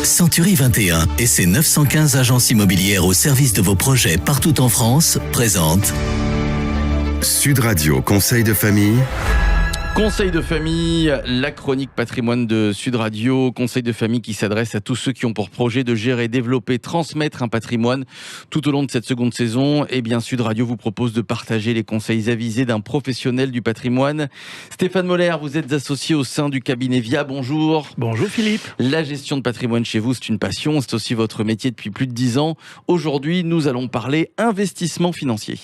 Century 21 et ses 915 agences immobilières au service de vos projets partout en France présentent Sud Radio Conseil de famille. Conseil de famille, la chronique patrimoine de Sud Radio. Conseil de famille qui s'adresse à tous ceux qui ont pour projet de gérer, développer, transmettre un patrimoine tout au long de cette seconde saison. Et bien, Sud Radio vous propose de partager les conseils avisés d'un professionnel du patrimoine. Stéphane Moller, vous êtes associé au sein du cabinet VIA. Bonjour. Bonjour Philippe. La gestion de patrimoine chez vous, c'est une passion. C'est aussi votre métier depuis plus de 10 ans. Aujourd'hui, nous allons parler investissement financier.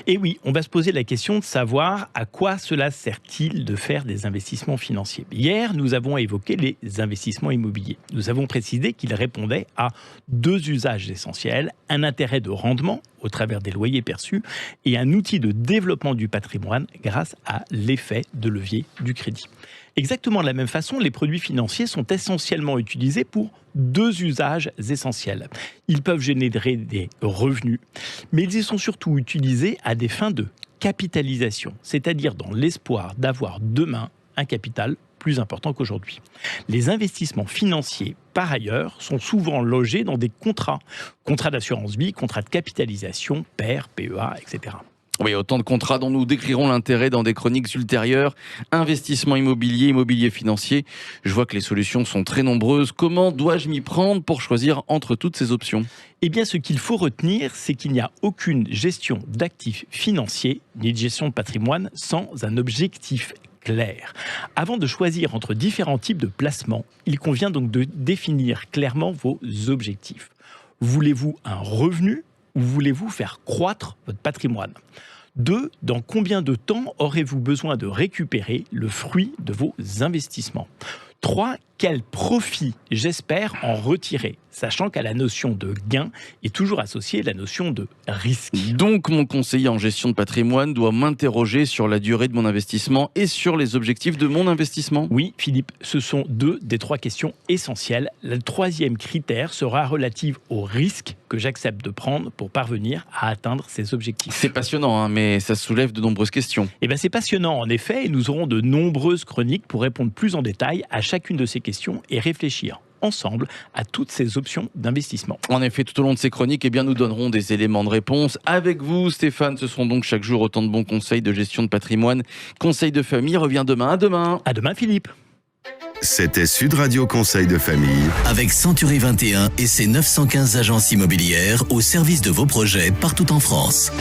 Et oui, on va se poser la question de savoir à quoi cela sert-il de faire des investissements financiers. Hier, nous avons évoqué les investissements immobiliers. Nous avons précisé qu'ils répondaient à deux usages essentiels, un intérêt de rendement au travers des loyers perçus et un outil de développement du patrimoine grâce à l'effet de levier du crédit. Exactement de la même façon, les produits financiers sont essentiellement utilisés pour deux usages essentiels. Ils peuvent générer des revenus, mais ils sont surtout utilisés à des fins de capitalisation, c'est-à-dire dans l'espoir d'avoir demain un capital plus important qu'aujourd'hui. Les investissements financiers, par ailleurs, sont souvent logés dans des contrats d'assurance vie, contrats de capitalisation, PER, PEA, etc. Oui, autant de contrats dont nous décrirons l'intérêt dans des chroniques ultérieures. Investissement immobilier, immobilier financier. Je vois que les solutions sont très nombreuses. Comment dois-je m'y prendre pour choisir entre toutes ces options ? Eh bien, ce qu'il faut retenir, c'est qu'il n'y a aucune gestion d'actifs financiers, ni de gestion de patrimoine, sans un objectif clair. Avant de choisir entre différents types de placements, il convient donc de définir clairement vos objectifs. Voulez-vous un revenu ? Ou voulez-vous faire croître votre patrimoine ? 2. Dans combien de temps aurez-vous besoin de récupérer le fruit de vos investissements ? 3. Quel profit j'espère en retirer ? Sachant qu'à la notion de gain est toujours associée la notion de risque. Donc, mon conseiller en gestion de patrimoine doit m'interroger sur la durée de mon investissement et sur les objectifs de mon investissement ? Oui, Philippe, ce sont deux des trois questions essentielles. Le troisième critère sera relatif au risque que j'accepte de prendre pour parvenir à atteindre ces objectifs. C'est passionnant, mais ça soulève de nombreuses questions. Eh bien, c'est passionnant en effet, et nous aurons de nombreuses chroniques pour répondre plus en détail à chacune de ces questions et réfléchir ensemble à toutes ces options d'investissement. En effet, tout au long de ces chroniques, nous donnerons des éléments de réponse. Avec vous, Stéphane, ce seront donc chaque jour autant de bons conseils de gestion de patrimoine. Conseil de famille revient demain. À demain. À demain, Philippe. C'était Sud Radio Conseil de famille. avec Century 21 et ses 915 agences immobilières au service de vos projets partout en France.